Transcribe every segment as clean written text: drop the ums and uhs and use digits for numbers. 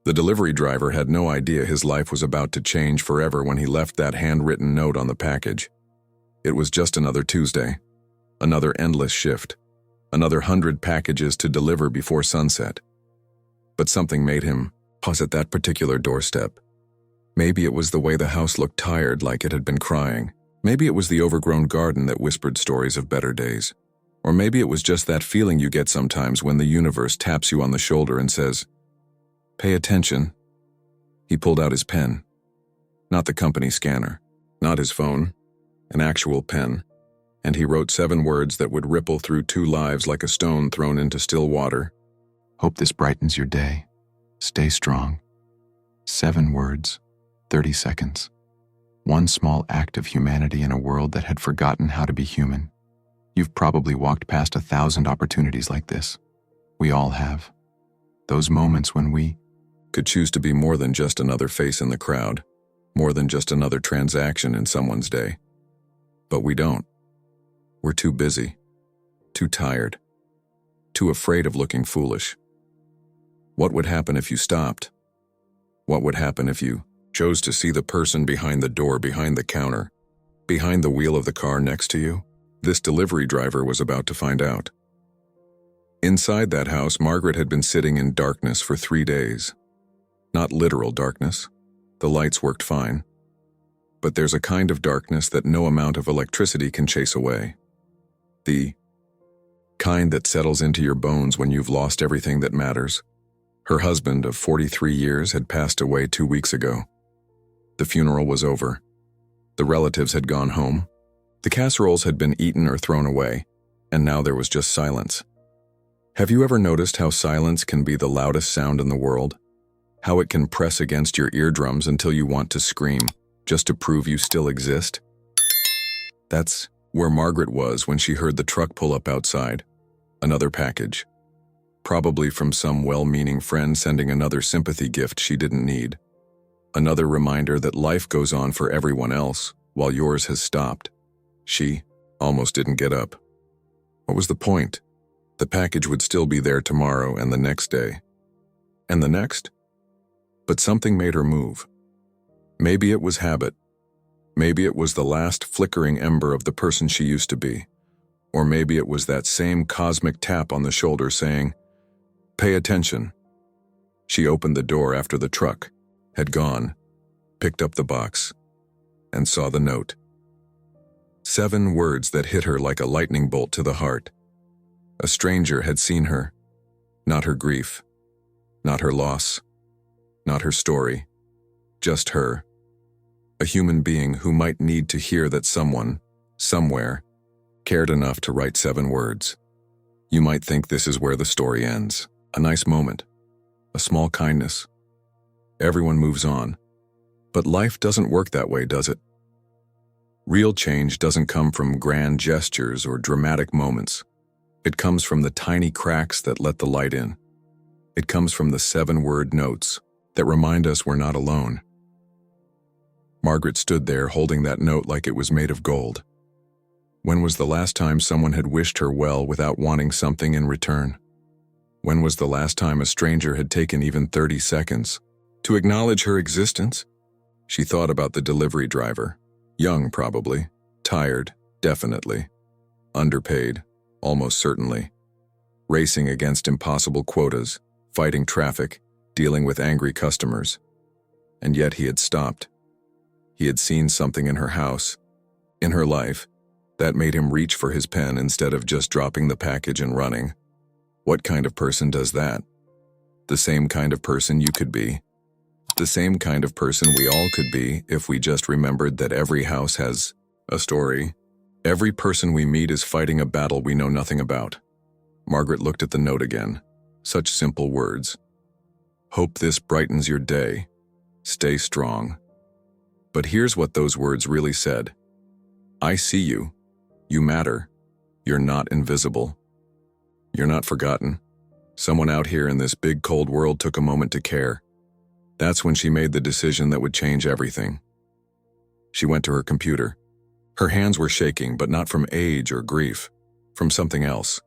The delivery driver had no idea his life was about to change forever when he left that handwritten note on the package. It was just another Tuesday, another endless shift, another 100 packages to deliver before sunset. But something made him pause at that particular doorstep. Maybe it was the way the house looked tired, like it had been crying. Maybe it was the overgrown garden that whispered stories of better days. Or maybe it was just that feeling you get sometimes when the universe taps you on the shoulder and says, "Pay attention." He pulled out his pen. Not the company scanner, not his phone, an actual pen, and he wrote 7 words that would ripple through 2 lives like a stone thrown into still water. Hope this brightens your day. Stay strong. 7 words, 30 seconds. One small act of humanity in a world that had forgotten how to be human. You've probably walked past 1,000 opportunities like this. We all have. Those moments when we could choose to be more than just another face in the crowd, more than just another transaction in someone's day. But we don't. We're too busy, too tired, too afraid of looking foolish. What would happen if you stopped? What would happen if you chose to see the person behind the door, behind the counter, behind the wheel of the car next to you? This delivery driver was about to find out. Inside that house, Margaret had been sitting in darkness for 3 days. Not literal darkness. The lights worked fine. But there's a kind of darkness that no amount of electricity can chase away. The kind that settles into your bones when you've lost everything that matters. Her husband of 43 years had passed away 2 weeks ago. The funeral was over. The relatives had gone home. The casseroles had been eaten or thrown away, and now there was just silence. Have you ever noticed how silence can be the loudest sound in the world? How it can press against your eardrums until you want to scream, just to prove you still exist? That's where Margaret was when she heard the truck pull up outside. Another package. Probably from some well-meaning friend sending another sympathy gift she didn't need. Another reminder that life goes on for everyone else, while yours has stopped. She almost didn't get up. What was the point? The package would still be there tomorrow and the next day. And the next? But something made her move. Maybe it was habit. Maybe it was the last flickering ember of the person she used to be. Or maybe it was that same cosmic tap on the shoulder saying, "Pay attention." She opened the door after the truck had gone, picked up the box, and saw the note. 7 words that hit her like a lightning bolt to the heart. A stranger had seen her, not her grief, not her loss, not her story, just her. A human being who might need to hear that someone, somewhere, cared enough to write 7 words. You might think this is where the story ends. A nice moment, a small kindness. Everyone moves on. But life doesn't work that way, does it? Real change doesn't come from grand gestures or dramatic moments. It comes from the tiny cracks that let the light in. It comes from the 7-word notes that remind us we're not alone. Margaret stood there holding that note like it was made of gold. When was the last time someone had wished her well without wanting something in return? When was the last time a stranger had taken even 30 seconds to acknowledge her existence? She thought about the delivery driver. Young, probably. Tired, definitely. Underpaid, almost certainly. Racing against impossible quotas, fighting traffic, dealing with angry customers. And yet he had stopped. He had seen something in her house, in her life, that made him reach for his pen instead of just dropping the package and running. What kind of person does that? The same kind of person you could be. The same kind of person we all could be if we just remembered that every house has a story. Every person we meet is fighting a battle we know nothing about. Margaret looked at the note again. Such simple words. Hope this brightens your day. Stay strong. But here's what those words really said. I see you. You matter. You're not invisible. You're not forgotten. Someone out here in this big cold world took a moment to care. That's when she made the decision that would change everything. She went to her computer. Her hands were shaking, but not from age or grief, from something else,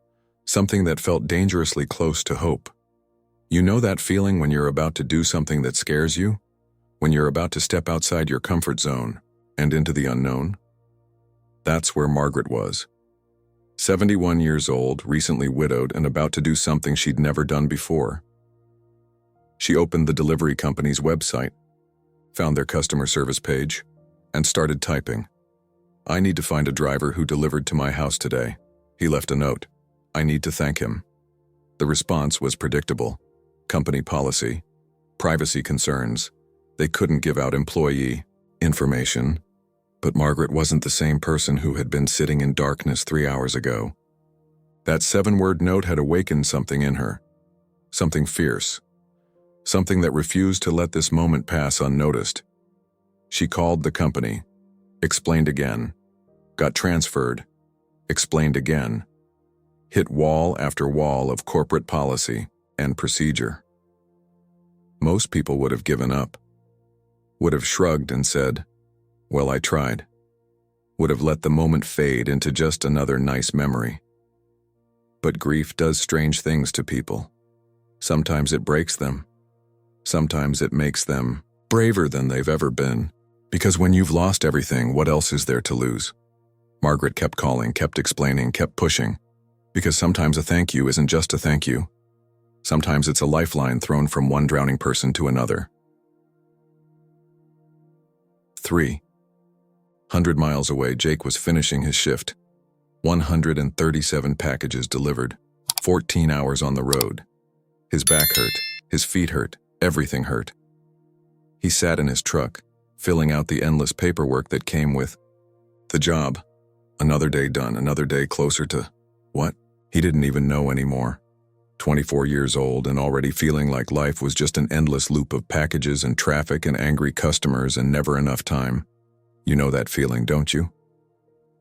something that felt dangerously close to hope. You know that feeling when you're about to do something that scares you? When you're about to step outside your comfort zone and into the unknown? That's where Margaret was. 71 years old, recently widowed, and about to do something she'd never done before. She opened the delivery company's website, found their customer service page, and started typing. "I need to find a driver who delivered to my house today. He left a note. I need to thank him." The response was predictable. Company policy, privacy concerns. They couldn't give out employee information. But Margaret wasn't the same person who had been sitting in darkness 3 hours ago. That 7-word note had awakened something in her. Something fierce. Something that refused to let this moment pass unnoticed. She called the company, explained again, got transferred, explained again, hit wall after wall of corporate policy and procedure. Most people would have given up, would have shrugged and said, "Well, I tried," would have let the moment fade into just another nice memory. But grief does strange things to people. Sometimes it breaks them. Sometimes it makes them braver than they've ever been. Because when you've lost everything, what else is there to lose? Margaret kept calling, kept explaining, kept pushing. Because sometimes a thank you isn't just a thank you. Sometimes it's a lifeline thrown from one drowning person to another. 300 miles away, Jake was finishing his shift. 137 packages delivered. 14 hours on the road. His back hurt. His feet hurt. Everything hurt. He sat in his truck, filling out the endless paperwork that came with the job. Another day done, another day closer to what? He didn't even know anymore. 24 years old and already feeling like life was just an endless loop of packages and traffic and angry customers and never enough time. You know that feeling, don't you?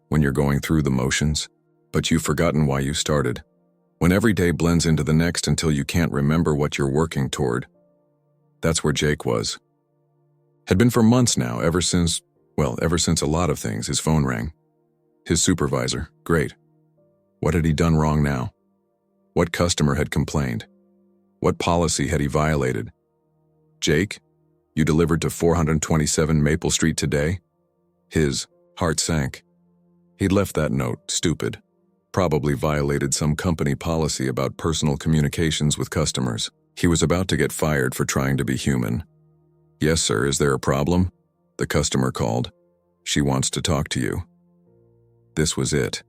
When you're going through the motions, but you've forgotten why you started. When every day blends into the next until you can't remember what you're working toward. That's where Jake was. Had been for months now, ever since a lot of things. His phone rang. His supervisor, great. What had he done wrong now? What customer had complained? What policy had he violated? "Jake, you delivered to 427 Maple Street today?" His heart sank. He'd left that note, stupid. Probably violated some company policy about personal communications with customers. He was about to get fired for trying to be human. "Yes, sir, is there a problem?" The customer called. "She wants to talk to you." This was it.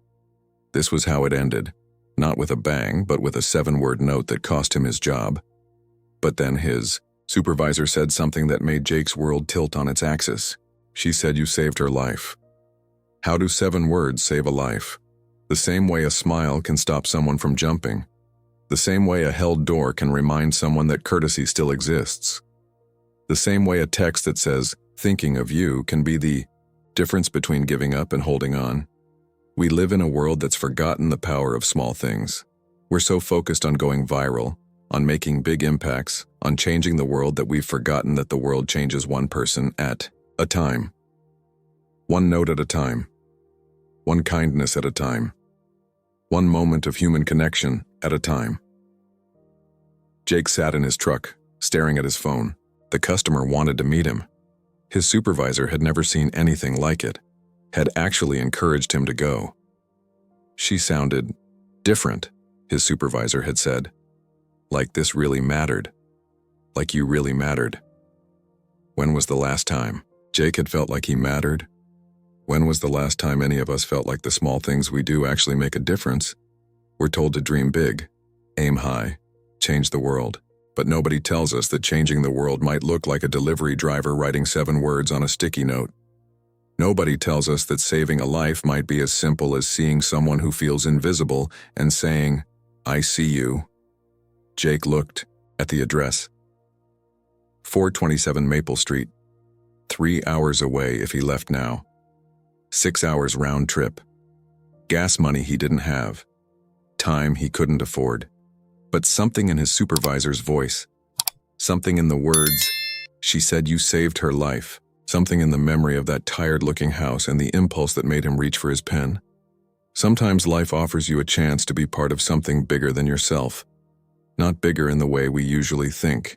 This was how it ended. Not with a bang, but with a 7-word note that cost him his job. But then his supervisor said something that made Jake's world tilt on its axis. She said, "You saved her life." How do 7 words save a life? The same way a smile can stop someone from jumping. The same way a held door can remind someone that courtesy still exists. The same way a text that says, "thinking of you," can be the difference between giving up and holding on. We live in a world that's forgotten the power of small things. We're so focused on going viral, on making big impacts, on changing the world that we've forgotten that the world changes one person at a time. One note at a time. One kindness at a time. One moment of human connection at a time. Jake sat in his truck, staring at his phone. The customer wanted to meet him. His supervisor had never seen anything like it, had actually encouraged him to go. "She sounded different," his supervisor had said. "Like this really mattered. Like you really mattered." When was the last time Jake had felt like he mattered? When was the last time any of us felt like the small things we do actually make a difference? We're told to dream big, aim high, change the world. But nobody tells us that changing the world might look like a delivery driver writing 7 words on a sticky note. Nobody tells us that saving a life might be as simple as seeing someone who feels invisible and saying, "I see you." Jake looked at the address. 427 Maple Street. 3 hours away if he left now. 6 hours round trip. Gas money he didn't have. Time he couldn't afford. But something in his supervisor's voice, something in the words, "She said you saved her life," something in the memory of that tired-looking house and the impulse that made him reach for his pen. Sometimes life offers you a chance to be part of something bigger than yourself. Not bigger in the way we usually think.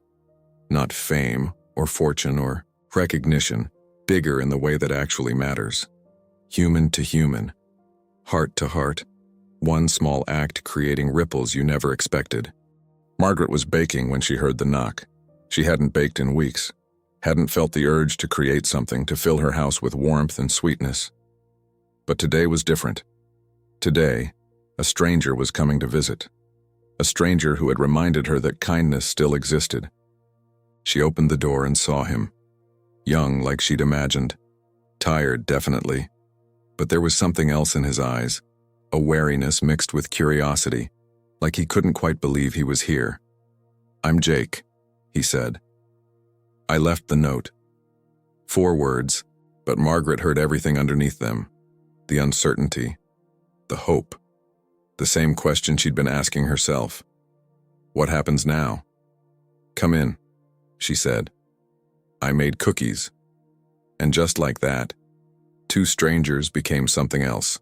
Not fame or fortune or recognition. Bigger in the way that actually matters. Human to human. Heart to heart. One small act creating ripples you never expected. Margaret was baking when she heard the knock. She hadn't baked in weeks. Hadn't felt the urge to create something to fill her house with warmth and sweetness. But today was different. Today, a stranger was coming to visit. A stranger who had reminded her that kindness still existed. She opened the door and saw him. Young like she'd imagined. Tired, definitely. But there was something else in his eyes. A wariness mixed with curiosity, like he couldn't quite believe he was here. "I'm Jake," he said. "I left the note." 4 words, but Margaret heard everything underneath them. The uncertainty, the hope, the same question she'd been asking herself. What happens now? "Come in," she said. "I made cookies." And just like that, 2 strangers became something else.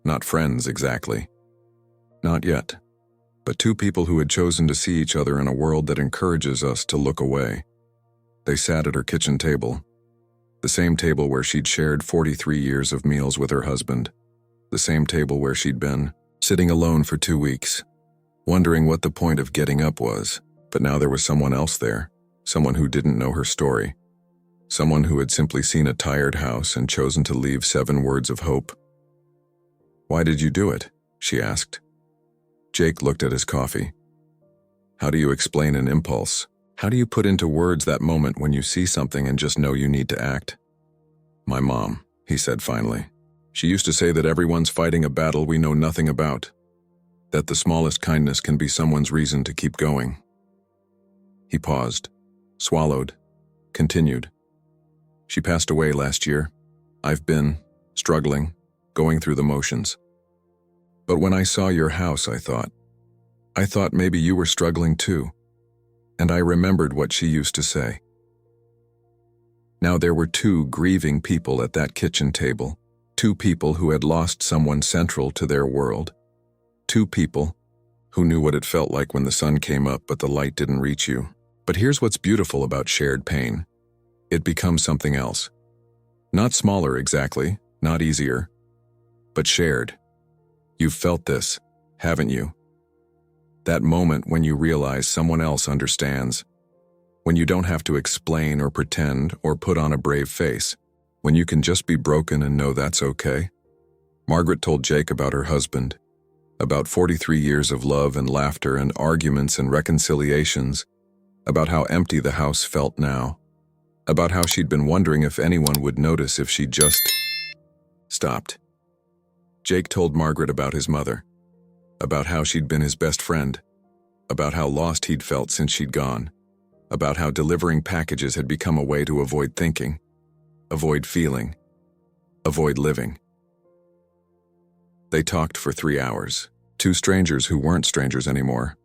Not friends exactly. Not yet. But 2 people who had chosen to see each other in a world that encourages us to look away. They sat at her kitchen table. The same table where she'd shared 43 years of meals with her husband. The same table where she'd been, sitting alone for 2 weeks, wondering what the point of getting up was. But now there was someone else there, someone who didn't know her story. Someone who had simply seen a tired house and chosen to leave 7 words of hope. "Why did you do it?" she asked. Jake looked at his coffee. How do you explain an impulse? How do you put into words that moment when you see something and just know you need to act? "My mom," he said finally. "She used to say that everyone's fighting a battle we know nothing about. That the smallest kindness can be someone's reason to keep going." He paused, swallowed, continued. "She passed away last year. I've been struggling, going through the motions. But when I saw your house, I thought maybe you were struggling too. And I remembered what she used to say." Now there were 2 grieving people at that kitchen table. 2 people who had lost someone central to their world. 2 people who knew what it felt like when the sun came up but the light didn't reach you. But here's what's beautiful about shared pain. It becomes something else. Not smaller exactly, not easier, but shared. You've felt this, haven't you? That moment when you realize someone else understands. When you don't have to explain or pretend or put on a brave face. When you can just be broken and know that's okay. Margaret told Jake about her husband. About 43 years of love and laughter and arguments and reconciliations. About how empty the house felt now. About how she'd been wondering if anyone would notice if she just stopped. Jake told Margaret about his mother. About how she'd been his best friend. About how lost he'd felt since she'd gone. About how delivering packages had become a way to avoid thinking, avoid feeling, avoid living. They talked for 3 hours. 2 strangers who weren't strangers anymore.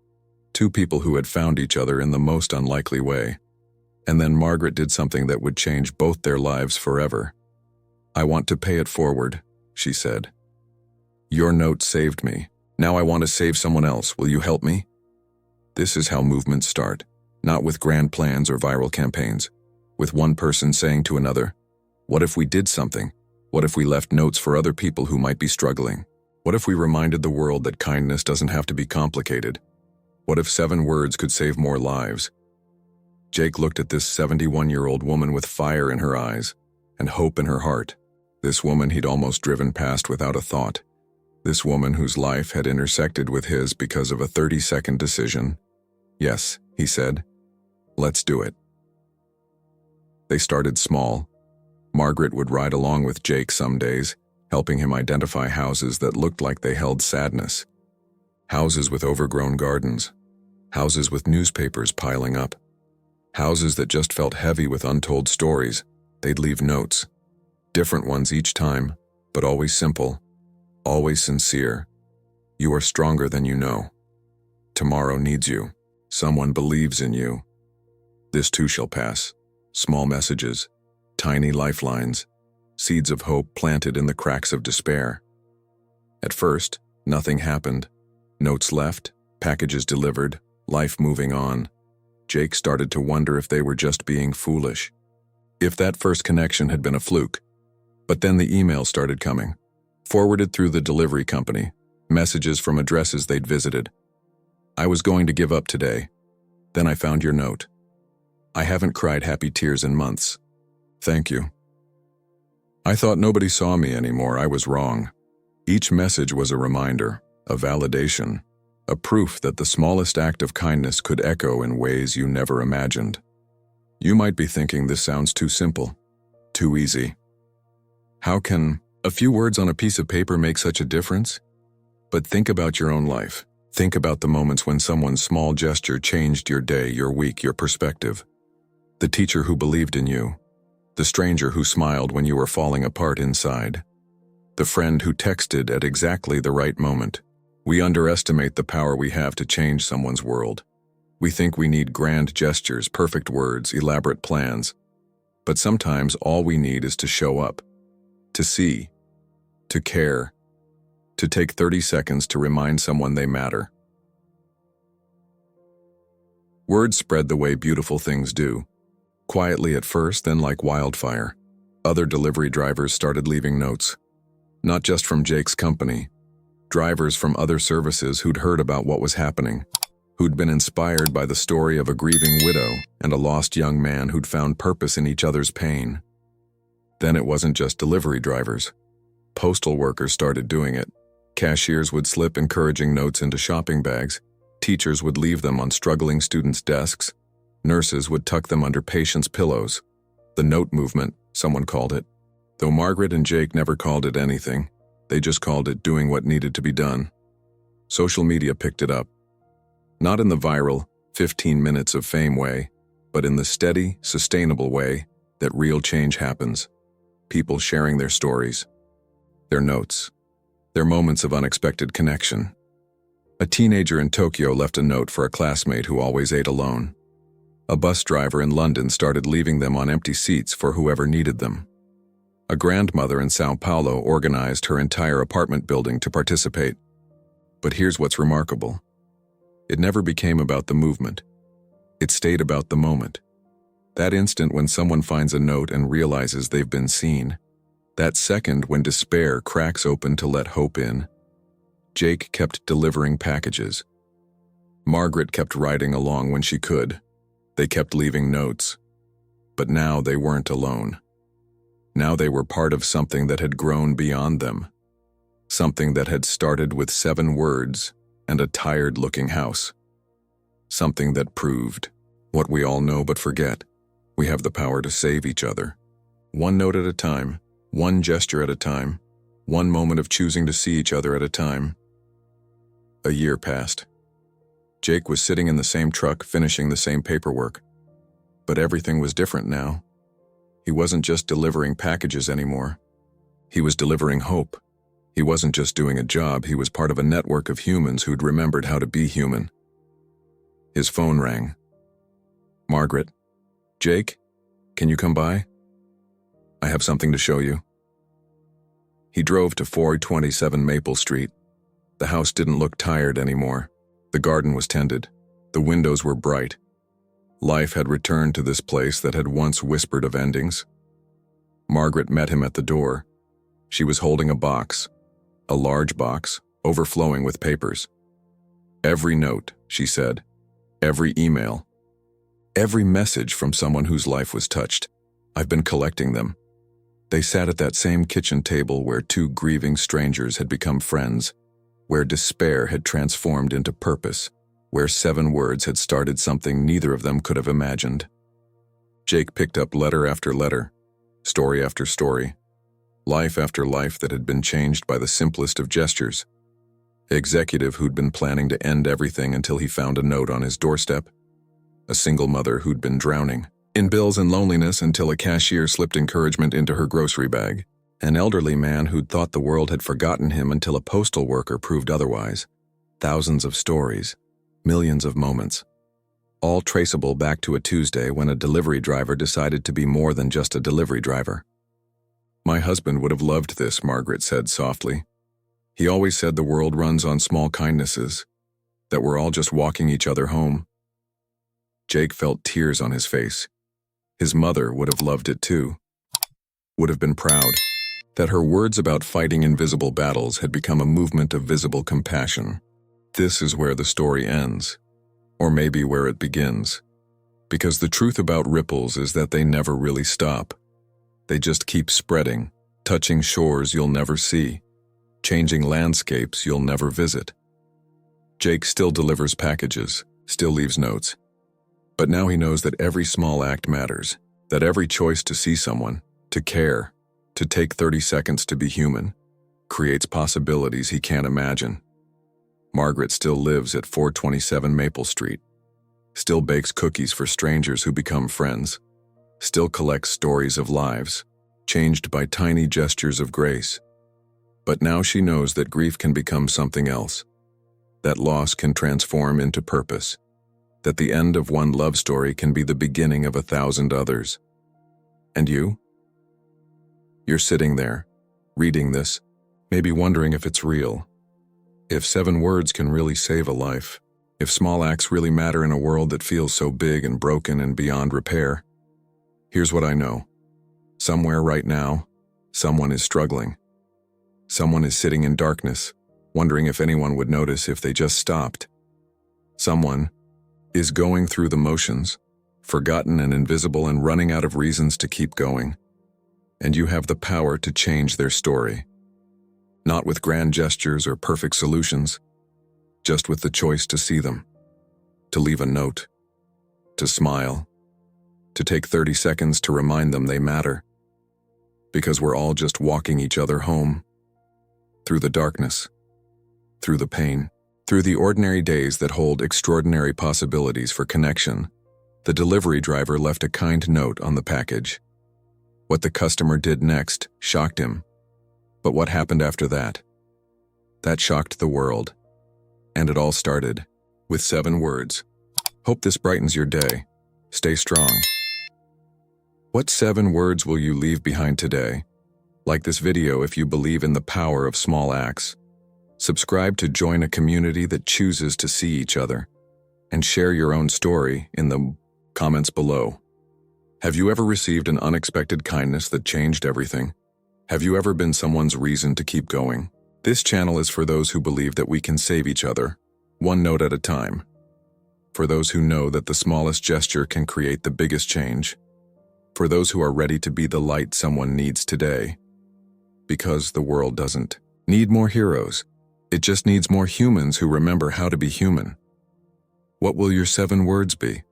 2 people who had found each other in the most unlikely way. And then Margaret did something that would change both their lives forever. "I want to pay it forward," she said. "Your note saved me. Now I want to save someone else. Will you help me?" This is how movements start. Not with grand plans or viral campaigns. With one person saying to another, "What if we did something? What if we left notes for other people who might be struggling? What if we reminded the world that kindness doesn't have to be complicated? What if 7 words could save more lives?" Jake looked at this 71-year-old woman with fire in her eyes and hope in her heart. This woman he'd almost driven past without a thought. This woman whose life had intersected with his because of a 30-second decision. "Yes," he said. "Let's do it." They started small. Margaret would ride along with Jake some days, helping him identify houses that looked like they held sadness. Houses with overgrown gardens. Houses with newspapers piling up. Houses that just felt heavy with untold stories. They'd leave notes. Different ones each time, but always simple. Always sincere. "You are stronger than you know. Tomorrow needs you. Someone believes in you. This too shall pass." Small messages, tiny lifelines, seeds of hope planted in the cracks of despair. At first, nothing happened. Notes left, packages delivered, life moving on. Jake started to wonder if they were just being foolish. If that first connection had been a fluke. But then the emails started coming, forwarded through the delivery company, messages from addresses they'd visited. I was going to give up today. Then I found your note. I haven't cried happy tears in months. Thank you. I thought nobody saw me anymore. I was wrong. Each message was a reminder, a validation, a proof that the smallest act of kindness could echo in ways you never imagined. You might be thinking this sounds too simple, too easy. How can a few words on a piece of paper make such a difference? But think about your own life. Think about the moments when someone's small gesture changed your day, your week, your perspective. The teacher who believed in you. The stranger who smiled when you were falling apart inside. The friend who texted at exactly the right moment. We underestimate the power we have to change someone's world. We think we need grand gestures, perfect words, elaborate plans. But sometimes all we need is to show up. To see. To care. To take 30 seconds to remind someone they matter. Words spread the way beautiful things do. Quietly at first, then like wildfire. Other delivery drivers started leaving notes. Not just from Jake's company. Drivers from other services who'd heard about what was happening. Who'd been inspired by the story of a grieving widow and a lost young man who'd found purpose in each other's pain. Then it wasn't just delivery drivers. Postal workers started doing it. Cashiers would slip encouraging notes into shopping bags. Teachers would leave them on struggling students' desks. Nurses would tuck them under patients' pillows. The note movement, someone called it. Though Margaret and Jake never called it anything, they just called it doing what needed to be done. Social media picked it up. Not in the viral, 15 minutes of fame way, but in the steady, sustainable way that real change happens. People sharing their stories, their notes, their moments of unexpected connection. A teenager in Tokyo left a note for a classmate who always ate alone. A bus driver in London started leaving them on empty seats for whoever needed them. A grandmother in Sao Paulo organized her entire apartment building to participate. But here's what's remarkable. It never became about the movement. It stayed about the moment. That instant when someone finds a note and realizes they've been seen. That second when despair cracks open to let hope in. Jake kept delivering packages. Margaret kept riding along when she could. They kept leaving notes. But now they weren't alone. Now they were part of something that had grown beyond them. Something that had started with 7 words and a tired-looking house. Something that proved what we all know but forget. We have the power to save each other. One note at a time, one gesture at a time, one moment of choosing to see each other at a time. A year passed. Jake was sitting in the same truck, finishing the same paperwork. But everything was different now. He wasn't just delivering packages anymore. He was delivering hope. He wasn't just doing a job, he was part of a network of humans who'd remembered how to be human. His phone rang. Margaret. Jake, can you come by? I have something to show you. He drove to 427 Maple Street. The house didn't look tired anymore. The garden was tended. The windows were bright. Life had returned to this place that had once whispered of endings. Margaret met him at the door. She was holding a box, a large box, overflowing with papers. Every note, she said, every email, every message from someone whose life was touched. I've been collecting them. They sat at that same kitchen table where 2 grieving strangers had become friends, where despair had transformed into purpose, where 7 words had started something neither of them could have imagined. Jake picked up letter after letter, story after story, life after life that had been changed by the simplest of gestures. Executive who'd been planning to end everything until he found a note on his doorstep. A single mother who'd been drowning in bills and loneliness until a cashier slipped encouragement into her grocery bag. An elderly man who'd thought the world had forgotten him until a postal worker proved otherwise. Thousands of stories, millions of moments, all traceable back to a Tuesday when a delivery driver decided to be more than just a delivery driver. My husband would have loved this, Margaret said softly. He always said the world runs on small kindnesses. that we're all just walking each other home. Jake felt tears on his face. His mother would have loved it too. Would have been proud that her words about fighting invisible battles had become a movement of visible compassion. This is where the story ends, or maybe where it begins. Because the truth about ripples is that they never really stop. They just keep spreading, touching shores you'll never see, changing landscapes you'll never visit. Jake still delivers packages, still leaves notes. But now he knows that every small act matters, that every choice to see someone, to care, to take 30 seconds to be human, creates possibilities he can't imagine. Margaret still lives at 427 Maple Street, still bakes cookies for strangers who become friends, still collects stories of lives, changed by tiny gestures of grace. But now she knows that grief can become something else, that loss can transform into purpose, that the end of one love story can be the beginning of 1,000 others. And you? You're sitting there, reading this, maybe wondering if it's real. If 7 words can really save a life, if small acts really matter in a world that feels so big and broken and beyond repair. Here's what I know. Somewhere right now, someone is struggling. Someone is sitting in darkness, wondering if anyone would notice if they just stopped. Someone is going through the motions, forgotten and invisible and running out of reasons to keep going. And you have the power to change their story. Not with grand gestures or perfect solutions, just with the choice to see them, to leave a note, to smile, to take 30 seconds to remind them they matter. Because we're all just walking each other home, through the darkness, through the pain, through the ordinary days that hold extraordinary possibilities for connection. The delivery driver left a kind note on the package. What the customer did next shocked him. But what happened after that? That shocked the world. And it all started with 7 words. Hope this brightens your day. Stay strong. What 7 words will you leave behind today? Like this video if you believe in the power of small acts. Subscribe to join a community that chooses to see each other. And share your own story in the comments below. Have you ever received an unexpected kindness that changed everything? Have you ever been someone's reason to keep going? This channel is for those who believe that we can save each other, one note at a time. For those who know that the smallest gesture can create the biggest change. For those who are ready to be the light someone needs today. Because the world doesn't need more heroes. It just needs more humans who remember how to be human. What will your 7 words be?